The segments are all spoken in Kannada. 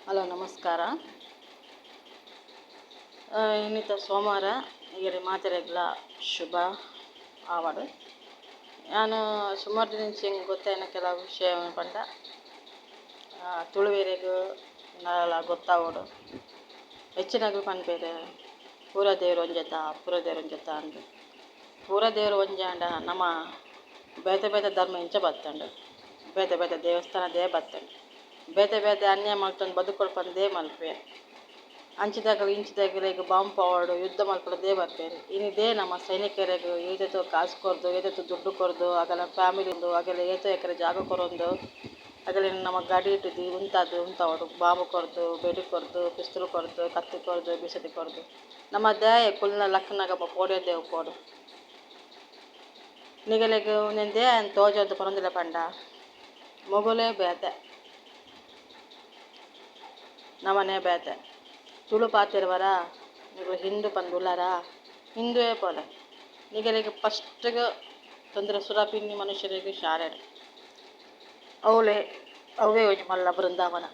ಹಲೋ ನಮಸ್ಕಾರ. ಇನ್ನಿತ ಸೋಮವಾರ ಈಗ ಮಾತೆರೆಗ್ಲ ಶುಭ ಆವಡು. ನಾನು ಸುಮಾರು ದಿನ ಹಿಂಗೆ ಗೊತ್ತಾಯಿನ ಕೆಲವು ವಿಷಯ ಪಂಡ ತುಳುವೇರೆಗೂ ನಾಳೆಲ್ಲ ಗೊತ್ತಾಗೋಡು ಹೆಚ್ಚಿನಾಗಿ ಪನ್ಪೇರು ಪೂರ ದೇವರು ಒಂಜೆತ ಅಂದು ಪೂರ ದೇವರು ಒಂಜೆ ಅಂಡ ನಮ್ಮ ಬೇತೆ ಬೇತೆ ಧರ್ಮ ಇಂಚ ಬತ್ತಂಡು ಬೇತೆ ಬೇತೆ ದೇವಸ್ಥಾನದೇ ಬತ್ತಂಡು ಬೇತೆ ಬೇತೆ ಅನ್ಯಾಯ ಮಾಡ್ಕೊಂಡು ಬದುಕೊಳ್ಪಂದೇ ಮಲ್ಪೆ ಅಂಚಿದಾಗಲು ಇಂಚಿದಾಗಲು ಈಗ ಬಾಂಬ್ ಪವಾಡು ಯುದ್ಧ ಮಲ್ಪಡದೇ ಬರ್ಪೇರು ಇನ್ನಿದೇ ನಮ್ಮ ಸೈನಿಕರಿಗೂ ಏತೈತೋ ಕಾಸು ಕೊರ್ದು ಏತೈತೋ ದುಡ್ಡು ಕೊರ್ದು ಆಗಲ ಫ್ಯಾಮಿಲಿಂದು ಆಗಲ ಏತೋ ಎಕರೆ ಜಾಗ ಕೊರೊಂದು ಆಗಲೇ ನಮ್ಮ ಗಾಡಿ ಇಟ್ಟಿದ್ದು ಉಂತಾವಡು ಬಾಂಬು ಕೊರ್ದು ಬೆಡಿ ಕೊರ್ದು ಪಿಸ್ತೂಲ್ ಕೊರ್ದು ಕತ್ತಿ ಕೊರ್ದು ಬಿಸತಿ ಕೊರ್ದು ನಮ್ಮ ದಾಯ ಕುಲ್ನ ಲಕ್ಕನಾಗ ಪೋಡಿಯೋದೇವು ಪೋಡು ನಿಗಲಿಗೆ ಒಂದೇ ತೋಜೋದು ಪರೊಂದಿಲ್ಲ ಪಂಡ ಮೊಗುಲೇ ಬೇತೆ ನಮ್ಮನೆ ಬೇತೆ ತುಳು ಪಾತಿರುವರ ನೀವು ಹಿಂದೂ ಪಂದುಲಾರ ಹಿಂದುವೇ ಪೋಲೆ ನಿಗಲಿಗೆ ಫಸ್ಟ್ಗೆ ತೊಂದರೆ ಸುರಾಪಿನ್ನಿ ಮನುಷ್ಯರಿಗೆ ಶಾರೆಡು ಅವೇ ಹೋಗಿ ಮಲ್ಲ ಬೃಂದಾವನ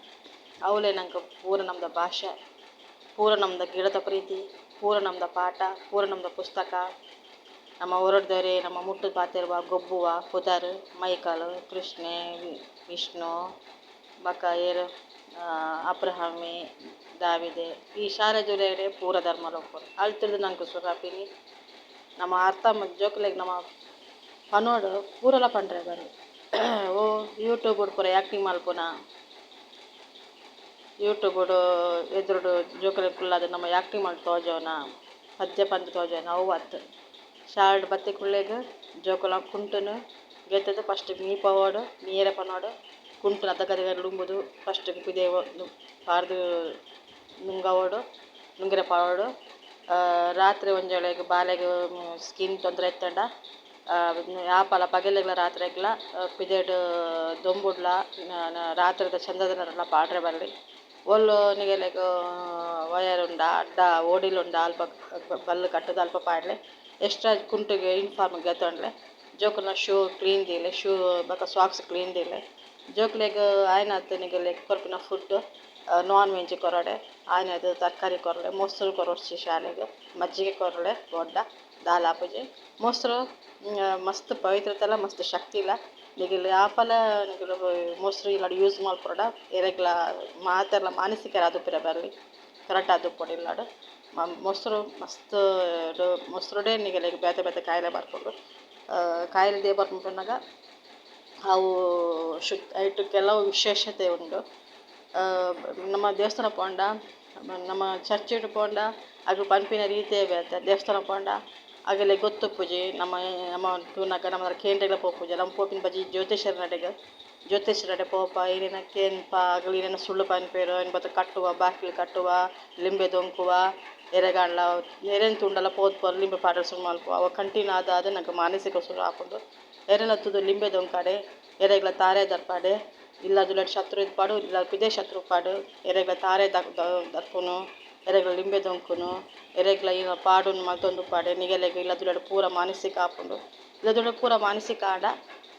ಅವಲೇ ನಂಗೆ ಪೂರ ನಮ್ದು ಭಾಷೆ ಪೂರ ನಮ್ದು ಗಿಡದ ಪ್ರೀತಿ ಪೂರ ನಮ್ದು ಪಾಠ ಪೂರ ನಮ್ದು ಪುಸ್ತಕ ನಮ್ಮ ಹೊರಡ್ದವರೇ ನಮ್ಮ ಮುಟ್ಟು ಪಾತಿರುವ ಗೊಬ್ಬುವ ಪುದರ್ ಮೈಕಲ್ ಕೃಷ್ಣೆ ವಿಷ್ಣು ಬಕ ಏರು ಅಬ್ರಹಾಮಿ ದಾವಿದೆ ಈ ಶಾಲೆ ಜೊಲೆಡೆ ಪೂರ ಧರ್ಮ ಲೋಪರು ಅಲ್ಲಿ ತಿಳಿದು ನಂಗೆ ಸುರಾಪಿನಿ ನಮ್ಮ ಅರ್ಥ ಜೋಕ್ಲೆಗೆ ನಮ್ಮ ಪನೋಡು ಪೂರೆಲ್ಲ ಪಂಡ್ರೆ ಬನ್ನಿ ಓ ಯೂಟ್ಯೂಬ್ ಪೂರ ಆ್ಯಕ್ಟಿಂಗ್ ಮಲ್ಪುನ ಯೂಟ್ಯೂಬ್ ಎದುರುಡು ಜೋಕಲೆ ಕುಳ್ಳಾದ ನಮ್ಮ ಆ್ಯಕ್ಟಿಂಗ್ ಮಾಡಿ ತೋಜೋನ ಪದ್ಯ ಪಂದ್ ತೋಜೋನ ಅವು ಅತ್ತು ಶಾರ್ಡ್ ಬತ್ತಿ ಕುಳ್ಳೆಗೆ ಜೋಕುಲ ಕುಂಟುನು ಗೆದ್ದದು ಫಸ್ಟ್ ನೀ ಪವಾಡು ನೀರೆ ಪನೋಡು ಕುಂಟು ಅದಗದ ಲುಂಬುದು ಫಸ್ಟ್ ಪಿದೆ ಪಾರ್ದು ನುಂಗವೋಡು ನುಂಗಿರ ಪಾವೋಡು ರಾತ್ರಿ ಒಂಜೊಳಗೆ ಬಾಲೆಗೆ ಸ್ಕಿನ್ ತೊಂದರೆ ಎತ್ತಂಡ ಆಪಲ ಪಗಲೆಗ್ಲ ರಾತ್ರಿಗ್ಲ ಪಿದೆಡ್ ದೊಂಬುಡ್ಲ ರಾತ್ರಿದ ಚಂದದಲ್ಲ ಪಾಡ್ರೆ ಬರಲಿ ಒಲ್ಲು ನಿಗಲೆಗ ವಯರುಂಡ ಅಡ್ಡ ಓಡಿಲುಂಡ ಅಲ್ಪ ಬಲ್ಲು ಕಟ್ಟದ ಅಲ್ಪ ಪಾಡ್ಲೆ ಎಕ್ಸ್ಟ್ರಾ ಕುಂಟಿಗೆ ಯೂನಿಫಾರ್ಮ್ ಗೆತ್ತೊಂಡ್ಲೆ ಜೋಕುಲ ಶೂ ಕ್ಲೀನ್ ದಿಲೆ ಶೂ ಬಕ ಸಾಕ್ಸ್ ಕ್ಲೀನ್ ದಿಲೆ ಜೋಕ್ಲೆಗ್ ಆಯ್ನತ್ತು ನಿಗಲೆಗ್ ಕೊರ್ಪಿನ ಫುಡ್ ನಾನ್ ವೆಜ್ ಕೊರಡೆ ಆಯ್ನದು ತರಕಾರಿ ಕೊರಡೆ ಮೊಸರು ಕೊರಡ್ಸಿ ಶಾಲೆಗೆ ಮಜ್ಜಿಗೆ ಕೊರಡೆ ದೊಡ್ಡ ದಾಲ್ ಆಪುಜಿ ಮೊಸರು ಮಸ್ತ್ ಪವಿತ್ರತೆಲ್ಲ ಮಸ್ತ್ ಶಕ್ತಿ ಇಲ್ಲ ನಿಗಲ್ ಆಪಲ ನಿಗಲು ಮೊಸರು ಇಲ್ಲ ಯೂಸ್ ಮಾಡ್ಕೊಡ ಎರೆಗ್ಲ ಮಾತೆಲ್ಲ ಮಾನಸಿಕ ಅದು ಪಿರ ಬರಲಿ ಕರೆಕ್ಟ್ ಅದು ಕೊಡಿಲ್ಲಾಡು ಮೊಸರು ಮಸ್ತ್ ಮೊಸರುಡೇ ನಿಗಲಿಗೆ ಬೇತೆ ಬೇತೆ ಕಾಯಿಲೆ ಬರ್ಕೊಂಡು ಕಾಯಿಲೆ ದೇ ಬರ್ಕೊಂಡಾಗ ಅವು ಐಟು ಕೆಲವು ವಿಶೇಷತೆ ಉಂಟು ನಮ್ಮ ದೇವಸ್ಥಾನ ಪೋಂಡ ನಮ್ಮ ಚರ್ಚ್ ಇಟ್ಟು ಪೋಂಡ ಅದು ಪಂಪಿನ ರೀತಿಯೇ ಬೇತೆ ದೇವಸ್ಥಾನ ಪೋಂಡ ಆಗಲೇ ಗೊತ್ತು ಪೂಜೆ ನಮ್ಮ ತೂನಕ ನಮ್ಮ ಕೇಂದ್ರಗಳ ಪೂಜೆ ನಮ್ಮ ಪೋಪಿನ ಬಜಿ ಜ್ಯೋತಿಷರ ನಡೆ ಪೋಪ ಏನೇನ ಕೇನ್ಪ ಆಗಲಿ ಏನೇನ ಸುಳ್ಳು ಪನ್ಪೇರು ಏನು ಬತ್ತ ಕಟ್ಟುವ ಬಾಕಿಲು ಕಟ್ಟುವ ಲಿಂಬೆ ದೊಂಕುವ ಎರೆಗಾಣ್ಲ ಎರೆನ್ ತುಂಡಲ ಪೋದ್ಪೋರು ಲಿಂಬೆ ಪಾಡ್ರೆ ಸುಳ್ಳು ಮಲ್ಪುವ ಅವ ಕಂಟಿನ್ಯೂ ಆದ ನಂಗೆ ಮಾನಸಿಕ ಸುಳ್ಳು ಹಾಕೊಂಡು ಎರೆನತ್ತದು ಲಿಂಬೆ ದೊಂಕಾಡೆ ಎರೆಗ್ಲ ತಾರೆ ದರ್ಪಾಡೆ ಇಲ್ಲ ದುಲಟ್ ಶತ್ರು ಇದ್ಪಾಡು ಇಲ್ಲ ಪಿದೆ ಶತ್ರು ಪಾಡು ಎರೆಗ್ಲ ತಾರೆ ದರ್ಪುನು ಎರೆಗ್ಲ ಲಿಂಬೆ ದೊಂಕುನು ಎರೆಗ್ಲ ಈಗ ಪಾಡುನು ಮಲ್ತೊಂದು ಪಾಡೆ ನಿಗಲೆಗೆ ಇಲ್ಲ ದುಲಟ್ ಪೂರ ಮಾನಸಿಕ ಹಾಕೊಂಡು ಇಲ್ಲ ದುಲಟ್ ಪೂರ ಮಾನಸಿಕ ಆಡ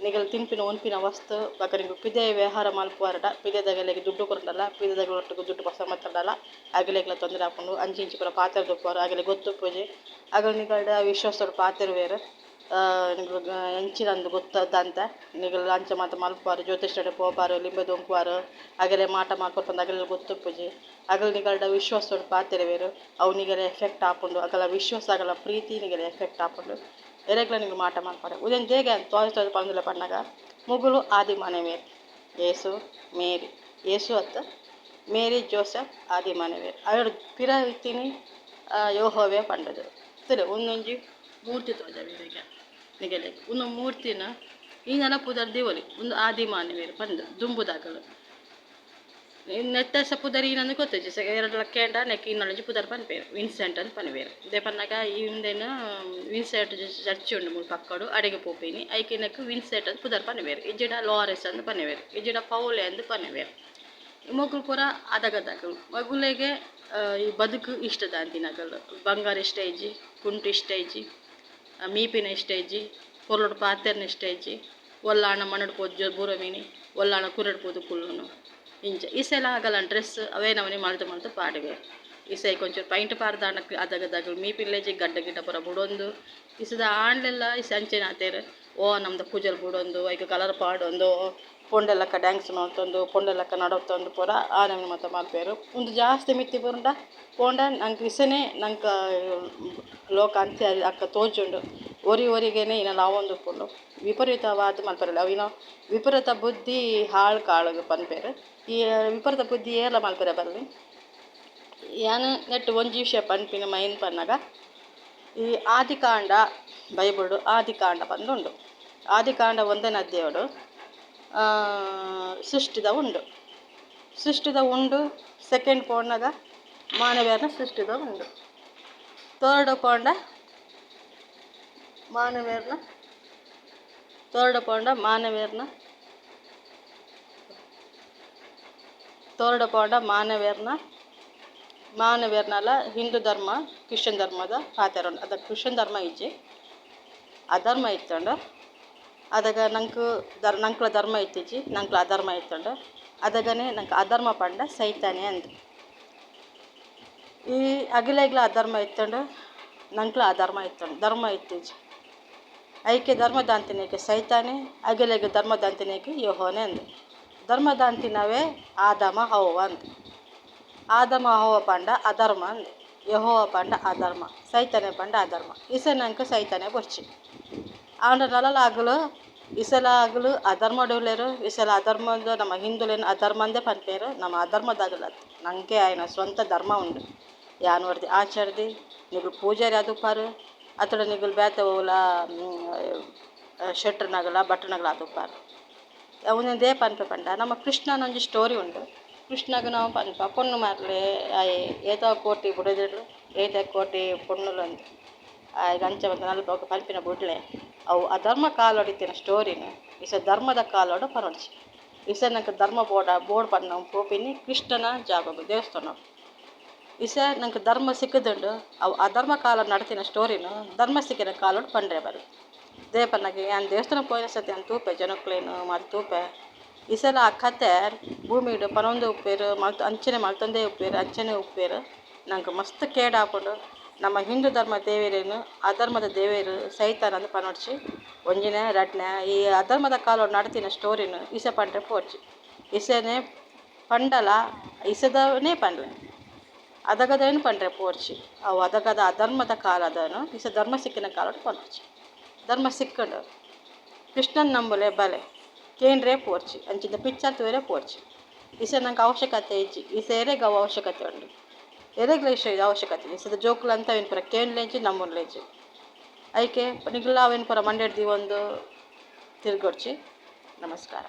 ನಿಗಲ್ ತಿನ್ಪಿನ ಒನ್ಪಿನ ವಸ್ತು ಬಕ ನಿಂಗೆ ಪಿದೆ ವ್ಯವಹಾರ ಮಲ್ಪುವಾರಡ ಪಿದೆದಾಗಲೆಗೆ ದುಡ್ಡು ಕೊರಡಲ್ಲ ಪಿದೆದಾಗ ಒಟ್ಟಿಗೆ ದುಡ್ಡು ಬಸ ಮತ್ತಡಲ್ಲ ಆಗಲೆಗ್ಲ ತೊಂದರೆ ಹಾಕೊಂಡು ಅಂಚಿ ಇಂಚಿ ಪೂರ ಪಾತ್ರೆ ದುಪ್ಪುವರು ಆಗಲೇ ಗೊತ್ತು ಪೂಜೆ ಆಗ ನಿಗಲ್ಡ ವಿಶ್ವಾಸದ ಪಾತಿರುವೇರು ಎಂಚಿನಂದು ಗೊತ್ತದಂತ ನಿಗಲ್ ಅಂಚ ಮಾತ ಮಲ್ಪಾರು ಜ್ಯೋತಿಷ್ಯಡೆ ಪೋಪಾರು ಲಿಂಬೆ ದೊಂಕುವಾರು ಆಗಲೇ ಮಾಟ ಮಾಡ್ಕೊಳ್ಪಂದು ಆಗಲೆಲ್ಲ ಗೊತ್ತು ಪೂಜೆ ಆಗಲ ನಿಗಲ್ಡ ವಿಶ್ವಾಸದ ಪಾತಿರುವೇರು ಅವು ನಿಗಲೆ ಎಫೆಕ್ಟ್ ಹಾಕೊಂಡು ಆಗಲ ವಿಶ್ವಾಸ ಆಗಲ ಪ್ರೀತಿ ನಿಗಲೆ ಎಫೆಕ್ಟ್ ಹಾಕೊಂಡು ಎರೆಗ್ಲ ನಿಂಗೆ ಮಾಟ ಮಾಡ್ತಾರೆ ಉದನ್ ದೇಗೆ ಅಂತ ತೋರಿಸ್ತದೆ ಪಂದಿಲ್ಲ ಪಣ್ಣಾಗ ಮುಗುಲು ಆದಿ ಮನೆವೇರು ಏಸು ಮೇರಿ ಏಸು ಅತ್ತ ಮೇರಿ ಜೋಸೆಫ್ ಆದಿ ಮನೆವೇರು ಅವೆರಡು ಪಿರ ಇತ್ತೀನಿ ಯೋಹೋವೇ ಪಂಡದು ಸರಿ ಒಂದೊಂಜಿ ಮೂರ್ತಿ ತೋಜವೀರಿಗೆ ನಿಗಲೆ ಒಂದು ಮೂರ್ತಿನ ಈ ನೆನಪುದರ್ ದೇವಲಿ ಒಂದು ಆದಿ ಮಾನವೇರು ಪಂಡ ದುಂಬುದಾಗಲು ನೆತ್ತ ಪುದರ್ ಏನಂದು ಗೊತ್ತೈತಿ ಎರಡು ಲಕ್ಕೇಂಡ ನೆಕ್ ಇನ್ನೊಂಜಿ ಪುದರ್ ಪನ್ಪೇರು ವಿನ್ಸೆಂಟ್ ಅಂತ ಪನ್ವೇರು ಇದೇ ಪನ್ನಾಗ ಈ ಹಿಂದೇನು ವಿನ್ಸೆಂಟ್ ಚರ್ಚ್ ಉಂಡು ಮೂರು ಪಕ್ಕಡು ಅಡಿಗೆ ಪೋಪೇನಿ ಐಕಿನಕ್ಕೆ ವಿನ್ಸೆಂಟ್ ಅಂತ ಪುದರ್ ಪನ್ವೇರು ಇಜ್ಜಿಡ ಲಾರೆಸ್ ಅಂತ ಪನ್ವೇರು ಇಜ್ಜಿಡ ಪೌಲೆ ಅಂತ ಪನ್ವೇರು ಮಗುಲು ಪೂರ ಅದಗದಾಗಲು ಮಗುಲೆಗೆ ಈ ಬದುಕು ಇಷ್ಟದ ಅಂತಿನಗಲು ಬಂಗಾರ ಇಷ್ಟ ಇಜ್ಜಿ ಕುಂಟು ಇಷ್ಟ ಇಜ್ಜಿ ಮೀಪಿನ ಇಷ್ಟ ಇಜ್ಜಿ ಕೊರಡು ಪಾತೆರ್ನ ಇಷ್ಟ ಇಜ್ಜಿ ಒಲ್ಲಾಣ ಮಣ್ಣಡು ಪೋದು ಬೂರ ಮೀನಿ ಒಲ್ಲಾಣ ಕುರಡು ಪೋದು ಕುಲ್ಲುನು ಇಂಚ ಈಸೆಲ್ಲ ಆಗಲ್ಲ ಡ್ರೆಸ್ ಅವೇ ನವನಿ ಮಲ್ತು ಪಾಡಿವೆ ಈಸೆ ಕೊಂಚ ಪೈಂಟ್ ಪಾರ್ದಾಣಕ್ಕೆ ಅದಗದಾಗ ಮೀ ಪಿಲ್ಲೇಜಿ ಗಡ್ಡ ಗಿಡ್ಡ ಪೂರ ಬುಡೊಂದು ಇಸದ ಆಂಡ್ಲೆಲ್ಲ ಇಸ ಅಂಚೆನ ಆತೇರು ಓ ನಮ್ದು ಪೂಜೆಲ್ ಬುಡೊಂದು ಐಕ ಕಲರ್ ಪಾಡೊಂದು ಪೊಂಡೆಲ್ಲಕ್ಕ ಡ್ಯಾನ್ಸ್ ಮಾಡ್ತೊಂದು ಪೊಂಡೆಲ್ಲಕ್ಕ ನಡವತ್ತೊಂದು ಪೂರ ಆ ನಮ್ಗೆ ಮತ್ತೆ ಮಲ್ಪೇರು ಒಂದು ಜಾಸ್ತಿ ಮಿತ್ತಿ ಬುರುಂಡ ಪೋಂಡ ನಂಗೆ ಇಸನೆ ನಂಗೆ ಲೋಕ ಅಂತ್ಯ ಅಕ್ಕ ತೋಜುಂಡು ಒರಿಗೇನೆ ಇನ್ನ ನಾವೊಂದು ಪುಂಡು ವಿಪರೀತವಾದ ಮಲ್ಪೇರಲ್ಲ ಅವಿನ ವಿಪರೀತ ಬುದ್ಧಿ ಹಾಳು ಕಾಳು ಪನ್ಪೇರು ಈ ವಿಪರೀತ ಬುದ್ಧಿ ಏರ್ಲ ಮಲ್ಪೇರ ಬರಲಿ ಯಾನು ನೆಟ್ಟು ಒಂಜಿ ವಿಷಯ ಪನ್ಪಿನ ಮೈನ್ ಪನ್ನಾಗ ಈ ಆದಿಕಾಂಡ ಬೈಬುಡು ಆದಿಕಾಂಡ ಬಂದುಂಡು ಆದಿಕಾಂಡ 1ನೇ ಅಧ್ಯಾಯಡು ಸೃಷ್ಟಿದ ಉಂಡು ಸೆಕೆಂಡ್ ಪೋಂಡಾಗ ಮಾನವೇರನ ಸೃಷ್ಟಿದ ಉಂಡು ಥರ್ಡ್ ಪೋಂಡ ಮಾನವೇರ್ನಲ ಹಿಂದೂ ಧರ್ಮ ಕ್ರಿಶ್ಚಿಯನ್ ಧರ್ಮದ ಪಾತೆರ ಉಂಡು ಅದ ಕ್ರಿಶ್ಚಿಯನ್ ಧರ್ಮ ಇಜ್ಜಿ ಅಧರ್ಮ ಇತ್ತಂಡು ಅದಾಗ ನಂಕ್ಲ ಧರ್ಮ ಇತ್ತಿಜ್ಜಿ ನಂಕ್ಲ ಅಧರ್ಮ ಇತ್ತಂಡು ಅದಗನೆ ನಂಗೆ ಅಧರ್ಮ ಪಂಡ ಸೈತಾನೆ ಅಂದು ಈ ಅಗಿಲೆಗ್ಲ ಅಧರ್ಮ ಇತ್ತಂಡು ನಂಕ್ಲ ಅಧರ್ಮ ಇತ್ತಂಡು ಧರ್ಮ ಇತ್ತಿಜ್ಜಿ ಐಕೆ ಧರ್ಮದಾಂತಿನೇಕೆ ಸೈತಾನೆ ಅಗಿಲೆಗೆ ಧರ್ಮದಾಂತಿನೇಕೆ ಯೆಹೋವನೇ ಅಂದು ಧರ್ಮದಾಂತಿನವೇ ಆದಮ ಹವ್ವ ಅಂದು ಆದಮ ಹವ್ವ ಪಂಡ ಅಧರ್ಮ ಅಂದು ಯೆಹೋವ ಪಂಡ ಅಧರ್ಮ ಸೈತಾನೆ ಪಂಡ ಅಧರ್ಮ ಇಸ ನಂಗೆ ಸೈತಾನೆ ಬರ್ಚಿ ಆಂಡ ನಲಲಾಗಲು ಇಸಲ ಆಗಲು ಅಧರ್ಮಡುಲೇರು ಇಸಲ ಅಧರ್ಮದ ನಮ್ಮ ಹಿಂದುಲೇನು ಅಧರ್ಮಂದೇ ಪನ್ಪೇರು ನಮ್ಮ ಅಧರ್ಮದಾಗಲ ನಂಗೆ ಆಯ್ನ ಸ್ವಂತ ಧರ್ಮ ಉಂಡು ಯಾನ್ ವರ್ದಿ ಆಚರ್ದಿ ನಿಗುಲು ಪೂಜಾರಿ ಅದು ಪಾರು ಅತಡ ನಿಗುಲು ಬೇತೆ ಓಲ ಶೆಟ್ರನಗಲ ಬಟ್ಟನಗಲ ಅದು ಪಾರು ಅವನದೇ ಪನ್ಪೆ ಪಂಡ ನಮ್ಮ ಕೃಷ್ಣನ ಒಂಜಿ ಸ್ಟೋರಿ ಉಂಡು ಕೃಷ್ಣಗ ನಾವು ಪನ್ಪ ಪೊಣ್ಣು ಮಾರ್ಲೆ ಏತ ಕೋಟಿ ಬುಡದಿಡ್ಲು ಏತ ಕೋಟಿ ಪೊಣ್ಣುಲು ಅಂದು ಈಗ ಅಂಚೆ ಮತ್ತು ನಲ್ಪ ಪನ್ಪಿನ ಬುಡ್ಲೆ ಅವು ಅಧರ್ಮ ಕಾಲೊಡಿತಿನ ಸ್ಟೋರಿನ ಇಸ ಧರ್ಮದ ಕಾಲೋಡು ಪನೊಡ್ಚಿ ಇಸ ನಂಗೆ ಧರ್ಮ ಬೋರ್ಡ್ ಪನ್ನ ಪೋಪಿನಿ ಕೃಷ್ಣನ ಜಾಗ ದೇವಸ್ಥಾನ ಇಸ ನಂಗೆ ಧರ್ಮ ಸಿಕ್ಕದುಂಡು ಅವು ಅಧರ್ಮ ಕಾಲ ನಡ್ತಿನ ಸ್ಟೋರಿನ ಧರ್ಮ ಸಿಕ್ಕಿನ ಕಾಲೋಡು ಪಂಡ್ರೆ ಬರು ದೇಪನ್ನಗೆ ಯಾನ್ ದೇವಸ್ಥಾನ ಪೋಯಿನ ಸತಿ ಅಂತ ತೂಪೆ ಜನಕ್ಲೇನು ಮತ್ತು ತೂಪೆ ಇಸಲ ಆ ಕತೆ ಭೂಮಿಡು ಪನೊಂದು ಉಪ್ಪೇರು ಅಂಚನೆ ಮಲ್ತಂದೇ ಉಪ್ಪೇರು ನಂಗೆ ಮಸ್ತ್ ಕೇಡ್ ಹಾಕೊಂಡು ನಮ್ಮ ಹಿಂದೂ ಧರ್ಮ ದೇವೇರೇನು ಅಧರ್ಮದ ದೇವೇರು ಸೈತಾನ ಅಂದು ಪನೊಡ್ಚಿ ಒಂಜಿನ ರಡ್ನೆ ಈ ಅಧರ್ಮದ ಕಾಲೋಡು ನಡ್ತಿನ ಸ್ಟೋರಿನ ಇಸ ಪಂಡ್ರೆ ಪೋಡ್ಚಿ ಇಸನೆ ಪಂಡಲ ಇಸದವನೇ ಪಂಡ್ಲೆ ಅದಗದೇನು ಪಂಡ್ರೆ ಪೋಡ್ಚಿ ಅವು ಅದಗದ ಅಧರ್ಮದ ಕಾಲದನು ಇಸ ಧರ್ಮ ಸಿಕ್ಕಿನ ಕಾಲೋಡು ಪನೊಡ್ಚಿ ಧರ್ಮ ಸಿಕ್ಕಂಡು ಕೃಷ್ಣನ್ ನಂಬಲೆ ಬಲೆ ಕೇಂದ್ರೇ ಪೋರ್ಚಿ ಅಂಚಿನ ಪಿಚ್ಚರ್ ತೂರೆ ಪೋರ್ಚಿ ಇಸ ನಂಗೆ ಅವಶ್ಯಕತೆ ಇಜ್ಜಿ ಇಸ ಎರೆಗೆ ಅವು ಅವಶ್ಯಕತೆ ಉಂಡು ಎರೆಗ್ಲ ಇಷ್ಟ ಇದು ಅವಶ್ಯಕತೆ ಇಸದ ಜೋಕುಲು ಅಂತ ಅವಿನ ಪುರ ಕೇಂದ್ಲೇಂಚಿ ನಮ್ಮೂರ್ಲೇಂಚಿ ಐಕೆ ನಿಗುಲ್ಲ ಅವಿನ ಪುರ ಮಂಡ್ಯಡ್ದಿ ಒಂದು ತಿರ್ಗೊಡ್ಚಿ ನಮಸ್ಕಾರ.